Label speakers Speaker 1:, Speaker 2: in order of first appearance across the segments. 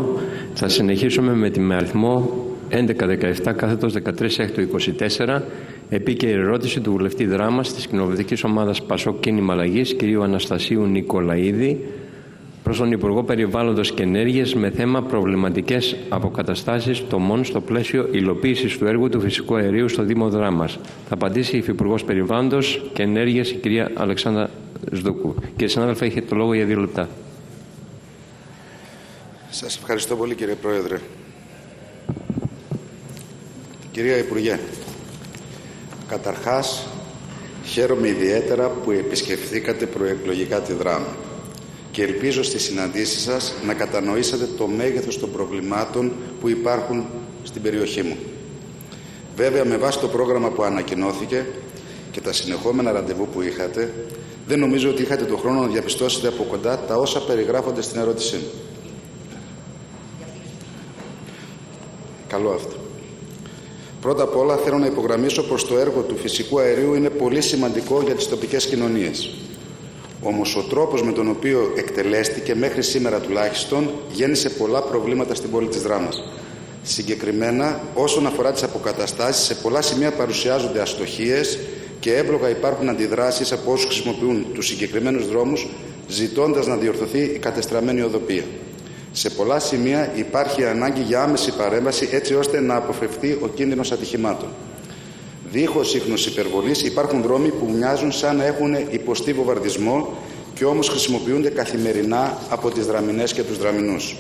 Speaker 1: παρακαλώ. Θα συνεχίσουμε με αριθμό 1117/13/24, επίκαιρη ερώτηση του βουλευτή Δράμας της κοινοβουλευτικής ομάδας Πασόκ Κίνημα Αλλαγής, κ. Αναστασίου Νικολαίδη, προς τον Υπουργό Περιβάλλοντος και Ενέργειας με θέμα προβληματικές αποκαταστάσεις τομών στο πλαίσιο υλοποίησης του έργου του φυσικού αερίου στο Δήμο Δράμας. Θα απαντήσει η Υφυπουργός Περιβάλλοντος και Ενέργειας, η κυρία Αλεξάνδρα Σδούκου. Κύριε συνάδελφε, έχετε το λόγο για 2 λεπτά.
Speaker 2: Σας ευχαριστώ πολύ, κύριε Πρόεδρε. Κυρία Υπουργέ, καταρχάς χαίρομαι ιδιαίτερα που επισκεφθήκατε προεκλογικά τη Δράμα και ελπίζω στις συναντήσεις σας να κατανοήσατε το μέγεθος των προβλημάτων που υπάρχουν στην περιοχή μου. Βέβαια, με βάση το πρόγραμμα που ανακοινώθηκε και τα συνεχόμενα ραντεβού που είχατε, δεν νομίζω ότι είχατε τον χρόνο να διαπιστώσετε από κοντά τα όσα περιγράφονται στην ερώτησή μου. Καλό αυτό. Πρώτα απ' όλα θέλω να υπογραμμίσω πως το έργο του φυσικού αερίου είναι πολύ σημαντικό για τις τοπικές κοινωνίες. Όμως ο τρόπος με τον οποίο εκτελέστηκε μέχρι σήμερα τουλάχιστον γέννησε πολλά προβλήματα στην πόλη της Δράμας. Συγκεκριμένα, όσον αφορά τις αποκαταστάσεις, σε πολλά σημεία παρουσιάζονται αστοχίες και εύλογα υπάρχουν αντιδράσεις από όσους χρησιμοποιούν τους συγκεκριμένους δρόμους, ζητώντας να διορθωθεί η κατεστραμμένη οδοπία. Σε πολλά σημεία υπάρχει ανάγκη για άμεση παρέμβαση έτσι ώστε να αποφευθεί ο κίνδυνος ατυχημάτων. Δίχως ίχνος υπερβολής, υπάρχουν δρόμοι που μοιάζουν σαν να έχουν υποστεί βομβαρδισμό και όμως χρησιμοποιούνται καθημερινά από τις δραμηνές και τους δραμηνούς.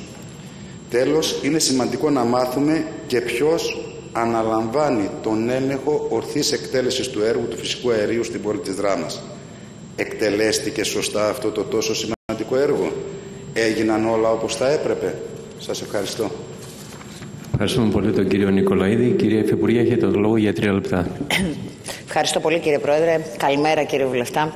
Speaker 2: Τέλος, είναι σημαντικό να μάθουμε και ποιος αναλαμβάνει τον έλεγχο ορθής εκτέλεσης του έργου του φυσικού αερίου στην πόλη της Δράμας. Εκτελέστηκε σωστά αυτό το τόσο σημαντικό έργο? Έγιναν όλα όπως θα έπρεπε? Σας ευχαριστώ.
Speaker 1: Ευχαριστούμε πολύ τον κύριο Νικολαίδη. Κυρία Υφυπουργέ, έχετε το λόγο για 3 λεπτά.
Speaker 3: Ευχαριστώ πολύ, κύριε Πρόεδρε. Καλημέρα, κύριε Βουλευτά.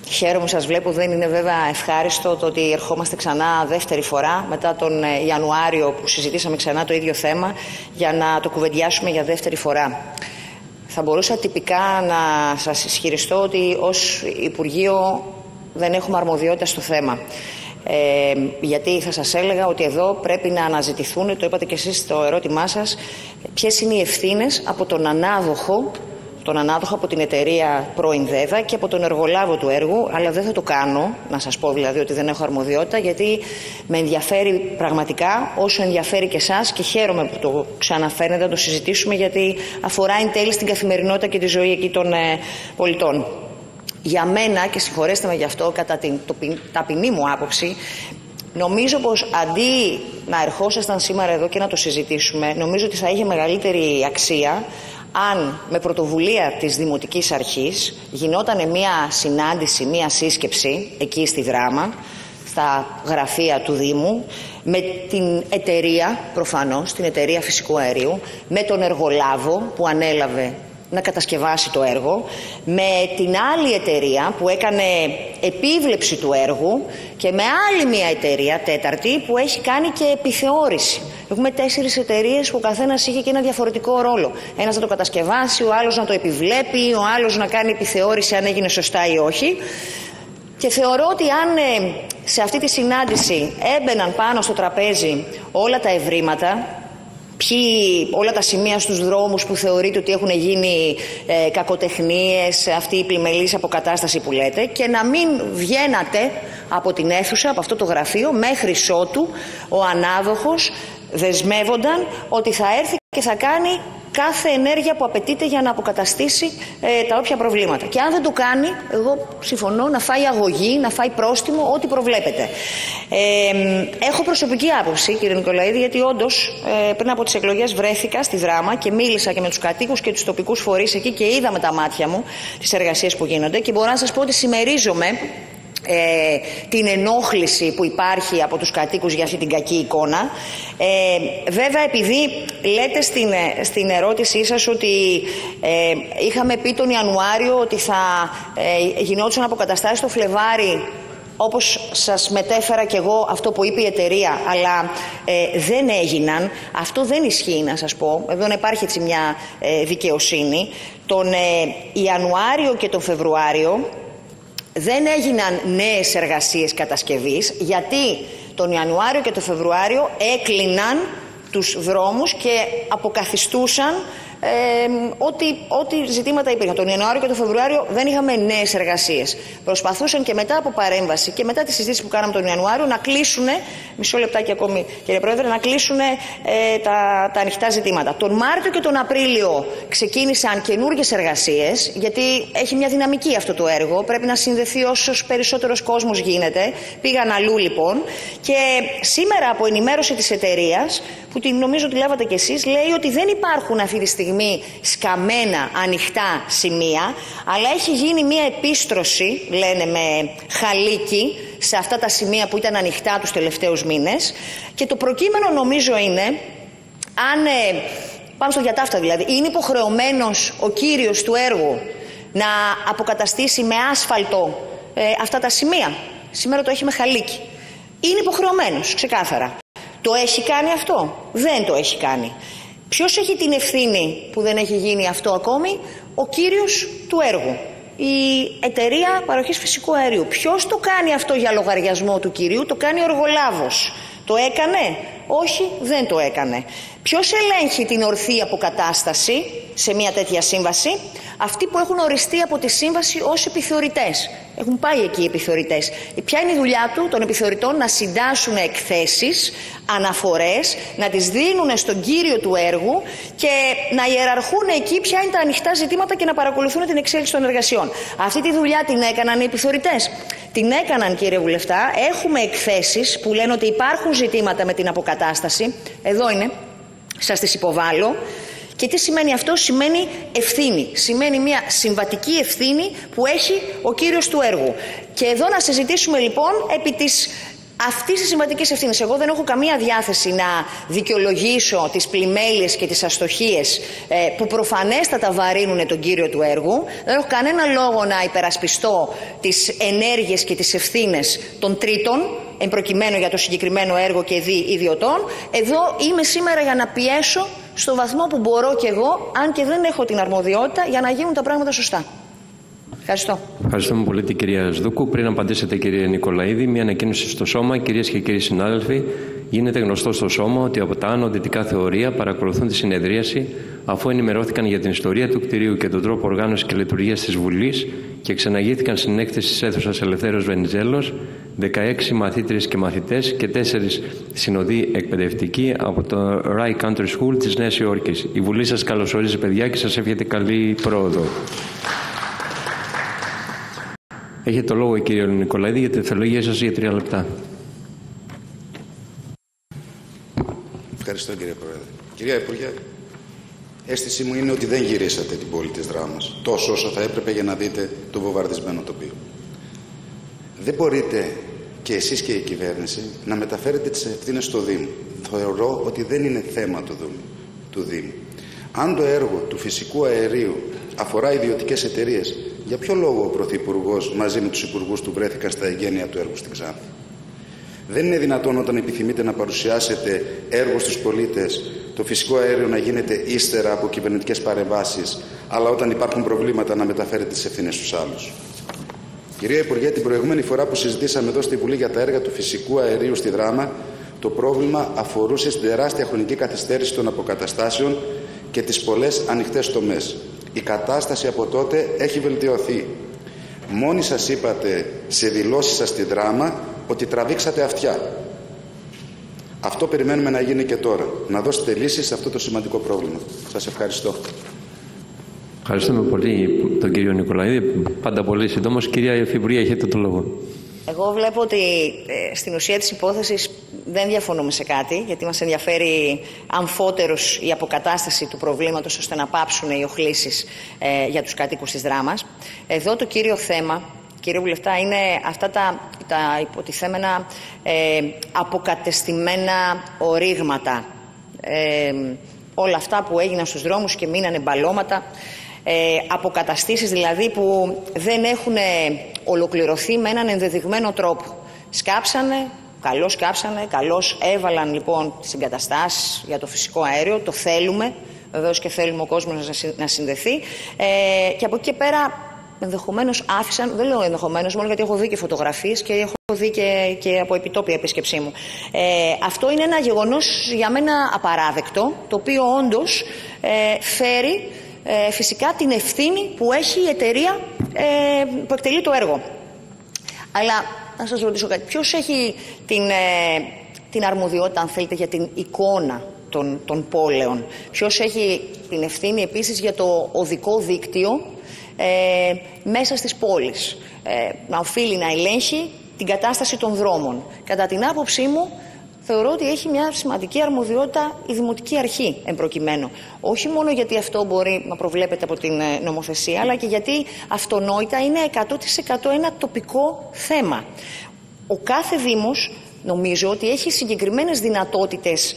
Speaker 3: Χαίρομαι, σας βλέπω. Δεν είναι βέβαια ευχάριστο το ότι ερχόμαστε ξανά δεύτερη φορά μετά τον Ιανουάριο που συζητήσαμε ξανά το ίδιο θέμα για να το κουβεντιάσουμε για δεύτερη φορά. Θα μπορούσα τυπικά να σας ισχυριστώ ότι ως Υπουργείο δεν έχουμε αρμοδιότητα στο θέμα. Γιατί θα σας έλεγα ότι εδώ πρέπει να αναζητηθούν, το είπατε και εσείς στο ερώτημά σας, ποιες είναι οι ευθύνες από τον ανάδοχο από την εταιρεία πρώην ΔΕΔΑ και από τον εργολάβο του έργου, αλλά δεν θα το κάνω, να σας πω δηλαδή ότι δεν έχω αρμοδιότητα, γιατί με ενδιαφέρει πραγματικά όσο ενδιαφέρει και εσάς και χαίρομαι που το ξαναφέρνετε να το συζητήσουμε, γιατί αφορά εν τέλει στην καθημερινότητα και τη ζωή εκεί των πολιτών. Για μένα, και συγχωρέστε με γι' αυτό, κατά την ταπεινή μου άποψη, νομίζω πως αντί να ερχόσασταν σήμερα εδώ και να το συζητήσουμε, νομίζω ότι θα είχε μεγαλύτερη αξία αν με πρωτοβουλία της Δημοτικής Αρχής γινόταν μια συνάντηση, μια σύσκεψη εκεί στη Δράμα, στα γραφεία του Δήμου, με την εταιρεία, προφανώς, την εταιρεία φυσικού αερίου, με τον εργολάβο που ανέλαβε να κατασκευάσει το έργο, με την άλλη εταιρεία που έκανε επίβλεψη του έργου και με άλλη μια εταιρεία, τέταρτη, που έχει κάνει και επιθεώρηση. Έχουμε 4 εταιρείες που ο καθένας είχε και ένα διαφορετικό ρόλο. Ένας να το κατασκευάσει, ο άλλος να το επιβλέπει, ο άλλος να κάνει επιθεώρηση αν έγινε σωστά ή όχι. Και θεωρώ ότι αν σε αυτή τη συνάντηση έμπαιναν πάνω στο τραπέζι όλα τα ευρήματα, όλα τα σημεία στους δρόμους που θεωρείτε ότι έχουν γίνει κακοτεχνίες, αυτή η πλημελής αποκατάσταση που λέτε, και να μην βγαίνατε από την αίθουσα, από αυτό το γραφείο, μέχρι ότου ο ανάδοχος δεσμεύονταν ότι θα έρθει και θα κάνει κάθε ενέργεια που απαιτείται για να αποκαταστήσει τα όποια προβλήματα. Και αν δεν το κάνει, εγώ συμφωνώ να φάει αγωγή, να φάει πρόστιμο, ό,τι προβλέπετε. Έχω προσωπική άποψη, κύριε Νικολαίδη, γιατί όντως πριν από τις εκλογές βρέθηκα στη Δράμα και μίλησα και με τους κατοίκους και τους τοπικούς φορείς εκεί και είδα με τα μάτια μου τις εργασίες που γίνονται και μπορώ να σας πω ότι συμμερίζομαι την ενόχληση που υπάρχει από τους κατοίκους για αυτή την κακή εικόνα. Βέβαια, επειδή λέτε στην ερώτησή σας ότι είχαμε πει τον Ιανουάριο ότι θα γινόντουσαν αποκαταστάσεις το Φλεβάρι, όπως σας μετέφερα και εγώ αυτό που είπε η εταιρεία, αλλά δεν έγιναν. Αυτό δεν ισχύει, να σας πω. Εδώ να υπάρχει έτσι μια δικαιοσύνη. Τον Ιανουάριο και τον Φεβρουάριο δεν έγιναν νέες εργασίες κατασκευής, γιατί Τον Ιανουάριο και τον Φεβρουάριο έκλειναν τους δρόμους και αποκαθιστούσαν ό,τι ζητήματα υπήρχαν. Τον Ιανουάριο και τον Φεβρουάριο δεν είχαμε νέες εργασίες. Προσπαθούσαν και μετά από παρέμβαση και μετά τη συζήτηση που κάναμε τον Ιανουάριο να κλείσουν, μισό λεπτάκι ακόμη κύριε Πρόεδρε, να κλείσουν τα ανοιχτά ζητήματα. Τον Μάρτιο και τον Απρίλιο ξεκίνησαν καινούργιες εργασίες, γιατί έχει μια δυναμική αυτό το έργο. Πρέπει να συνδεθεί όσος περισσότερος κόσμος γίνεται. Πήγαν αλλού λοιπόν. Και σήμερα από ενημέρωση της εταιρείας, που νομίζω ότι λάβατε κι εσείς, λέει ότι δεν υπάρχουν αυτή τη στιγμή σκαμμένα ανοιχτά σημεία, αλλά έχει γίνει μια επίστρωση, λένε με χαλίκι, σε αυτά τα σημεία που ήταν ανοιχτά τους τελευταίους μήνες. Και το προκείμενο νομίζω είναι, αν πάμε στο διατάφτα δηλαδή, είναι υποχρεωμένος ο κύριος του έργου να αποκαταστήσει με άσφαλτο αυτά τα σημεία. Σήμερα το έχει με χαλίκι. Είναι υποχρεωμένος, ξεκάθαρα. Το έχει κάνει αυτό? Δεν το έχει κάνει. Ποιος έχει την ευθύνη που δεν έχει γίνει αυτό ακόμη? Ο κύριος του έργου. Η εταιρεία παροχής φυσικού αερίου. Ποιος το κάνει αυτό για λογαριασμό του κυρίου? Το κάνει ο εργολάβος. Το έκανε? Όχι, δεν το έκανε. Ποιος ελέγχει την ορθή αποκατάσταση σε μια τέτοια σύμβαση? Αυτοί που έχουν οριστεί από τη σύμβαση ως επιθεωρητές. Έχουν πάει εκεί οι επιθεωρητές. Ποια είναι η δουλειά των επιθεωρητών? Να συντάσσουν εκθέσεις, αναφορές, να τις δίνουν στον κύριο του έργου και να ιεραρχούν εκεί ποια είναι τα ανοιχτά ζητήματα και να παρακολουθούν την εξέλιξη των εργασιών. Αυτή τη δουλειά την έκαναν οι επιθεωρητές? Την έκαναν, κύριε Βουλευτά. Έχουμε εκθέσεις που λένε ότι υπάρχουν ζητήματα με την αποκατάσταση. Εδώ είναι. Σας τις υποβάλλω. Και τι σημαίνει αυτό? Σημαίνει ευθύνη. Σημαίνει μια συμβατική ευθύνη που έχει ο κύριος του έργου. Και εδώ να συζητήσουμε λοιπόν επί αυτής της συμβατικής ευθύνης. Εγώ δεν έχω καμία διάθεση να δικαιολογήσω τις πλημέλειες και τις αστοχίες που προφανέστατα βαρύνουν τον κύριο του έργου. Δεν έχω κανένα λόγο να υπερασπιστώ τις ενέργειες και τις ευθύνες των τρίτων, εν προκειμένου για το συγκεκριμένο έργο και ιδιωτών. Εδώ είμαι σήμερα για να πιέσω στο βαθμό που μπορώ κι εγώ, αν και δεν έχω την αρμοδιότητα, για να γίνουν τα πράγματα σωστά. Ευχαριστώ.
Speaker 1: Ευχαριστούμε πολύ την κυρία Σδούκου. Πριν απαντήσετε, κύριε Νικολαίδη, μια ανακοίνωση στο Σώμα. Κυρίες και κύριοι συνάδελφοι, γίνεται γνωστό στο Σώμα ότι από τα άνω δυτικά θεωρία παρακολουθούν τη συνεδρίαση, αφού ενημερώθηκαν για την ιστορία του κτηρίου και τον τρόπο οργάνωσης και λειτουργίας της Βουλής και ξεναγήθηκαν στην έκθεση της αίθουσας Ελευθέρος Βενιζέλος 16 μαθήτριες και μαθητές και 4 συνοδοί εκπαιδευτικοί από το Rai Country School της Νέας Υόρκης. Η Βουλή σας καλωσορίζει, παιδιά, και σας εύχεται καλή πρόοδο. Έχετε το λόγο, κύριε Νικολαίδη, για την ευθελογία σας για 3 λεπτά.
Speaker 2: Ευχαριστώ, κύριε Πρόεδρε. Κυρία Υπουργέ, αίσθησή μου είναι ότι δεν γυρίσατε την πόλη της Δράμας τόσο όσο θα έπρεπε για να δείτε το βομβαρδισμένο τοπίο. Δεν μπορείτε και εσείς και η κυβέρνηση να μεταφέρετε τις ευθύνες στο Δήμο. Θεωρώ ότι δεν είναι θέμα του Δήμου. Αν το έργο του φυσικού αερίου αφορά ιδιωτικές εταιρείες, για ποιο λόγο ο Πρωθυπουργός μαζί με τους υπουργούς του βρέθηκαν στα εγγένεια του έργου στην Ξάνθη? Δεν είναι δυνατόν όταν επιθυμείτε να παρουσιάσετε έργο στους πολίτες το φυσικό αέριο να γίνεται ύστερα από κυβερνητικές παρεμβάσεις, αλλά όταν υπάρχουν προβλήματα να μεταφέρετε τις ευθύνες στους άλλους. Κυρία Υπουργέ, την προηγούμενη φορά που συζητήσαμε εδώ στη Βουλή για τα έργα του φυσικού αερίου στη Δράμα, το πρόβλημα αφορούσε στην τεράστια χρονική καθυστέρηση των αποκαταστάσεων και τις πολλές ανοιχτές τομές. Η κατάσταση από τότε έχει βελτιωθεί. Μόνοι σας είπατε σε δηλώσεις σας στη Δράμα ότι τραβήξατε αυτιά. Αυτό περιμένουμε να γίνει και τώρα. Να δώσετε λύσεις σε αυτό το σημαντικό πρόβλημα. Σας ευχαριστώ.
Speaker 1: Ευχαριστούμε πολύ τον κύριο Νικολαίδη. Πάντα πολύ σύντομος. Κυρία Υφυπουργέ, έχετε το λόγο.
Speaker 3: Εγώ βλέπω ότι στην ουσία της υπόθεσης δεν διαφωνούμε σε κάτι, γιατί μας ενδιαφέρει αμφότερος η αποκατάσταση του προβλήματος ώστε να πάψουν οι οχλήσεις για τους κατοίκους της Δράμας. Εδώ το κύριο θέμα, κύριε Βουλευτά, είναι αυτά τα υποτιθέμενα αποκατεστημένα ορίγματα. Όλα αυτά που έγιναν στους δρόμους και μείνανε μπαλώματα. Αποκαταστήσεις δηλαδή που δεν έχουν ολοκληρωθεί με έναν ενδεδειγμένο τρόπο. Σκάψανε, καλώς έβαλαν λοιπόν τις εγκαταστάσεις για το φυσικό αέριο, το θέλουμε, βεβαίως και θέλουμε ο κόσμος να συνδεθεί, και από εκεί και πέρα ενδεχομένως άφησαν, δεν λέω ενδεχομένως, μόνο γιατί έχω δει και φωτογραφίες και έχω δει και από επιτόπια επίσκεψή μου. Αυτό είναι ένα γεγονός για μένα απαράδεκτο, το οποίο όντως φέρει φυσικά την ευθύνη που έχει η εταιρεία που εκτελεί το έργο. Αλλά να σας ρωτήσω κάτι, ποιος έχει την αρμοδιότητα, αν θέλετε, για την εικόνα των πόλεων? Ποιος έχει την ευθύνη επίσης για το οδικό δίκτυο μέσα στις πόλεις? Να οφείλει να ελέγχει την κατάσταση των δρόμων. Κατά την άποψή μου, θεωρώ ότι έχει μια σημαντική αρμοδιότητα η Δημοτική Αρχή εμπροκειμένου. Όχι μόνο γιατί αυτό μπορεί να προβλέπεται από την νομοθεσία, αλλά και γιατί αυτονόητα είναι 100% ένα τοπικό θέμα. Ο κάθε Δήμος νομίζω ότι έχει συγκεκριμένες δυνατότητες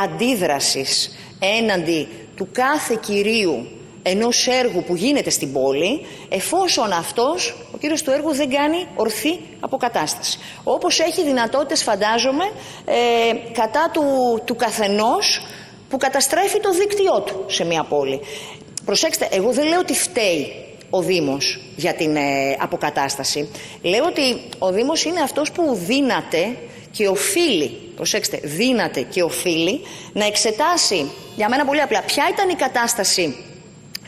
Speaker 3: αντίδρασης έναντι του κάθε κυρίου ενός έργου που γίνεται στην πόλη, εφόσον αυτός, ο κύριος του έργου, δεν κάνει ορθή αποκατάσταση. Όπως έχει δυνατότητες, φαντάζομαι, κατά του καθενός που καταστρέφει το δίκτυό του σε μια πόλη. Προσέξτε, εγώ δεν λέω ότι φταίει ο Δήμος για την αποκατάσταση. Λέω ότι ο Δήμος είναι αυτός που δύναται και οφείλει, προσέξτε, δύναται και οφείλει να εξετάσει, για μένα πολύ απλά, ποια ήταν η κατάσταση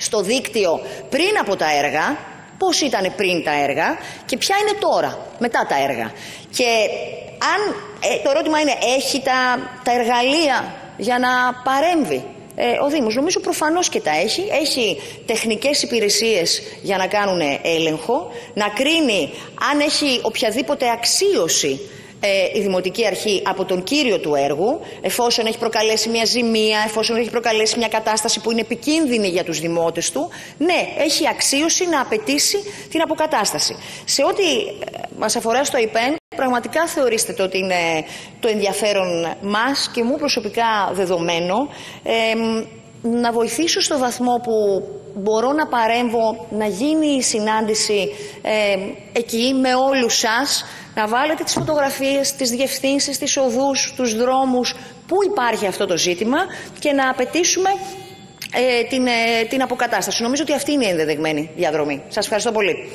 Speaker 3: στο δίκτυο πριν από τα έργα, πώς ήταν πριν τα έργα και ποια είναι τώρα, μετά τα έργα. Και αν, το ερώτημα είναι, έχει τα εργαλεία για να παρέμβει ο Δήμος? Νομίζω προφανώς και τα έχει. Έχει τεχνικές υπηρεσίες για να κάνουν έλεγχο, να κρίνει αν έχει οποιαδήποτε αξίωση η Δημοτική Αρχή από τον κύριο του έργου, εφόσον έχει προκαλέσει μια ζημία, εφόσον έχει προκαλέσει μια κατάσταση που είναι επικίνδυνη για τους δημότες του, ναι, έχει αξίωση να απαιτήσει την αποκατάσταση. Σε ό,τι μας αφορά στο ΕΙΠΕΝ, πραγματικά θεωρήστε ότι είναι το ενδιαφέρον μας και μου προσωπικά δεδομένο να βοηθήσω στο βαθμό που μπορώ να παρέμβω, να γίνει η συνάντηση εκεί με όλους σας, να βάλετε τις φωτογραφίες, τις διευθύνσεις, τις οδούς, τους δρόμους που υπάρχει αυτό το ζήτημα και να απαιτήσουμε την αποκατάσταση. Νομίζω ότι αυτή είναι η ενδεδεγμένη διαδρομή. Σας ευχαριστώ πολύ.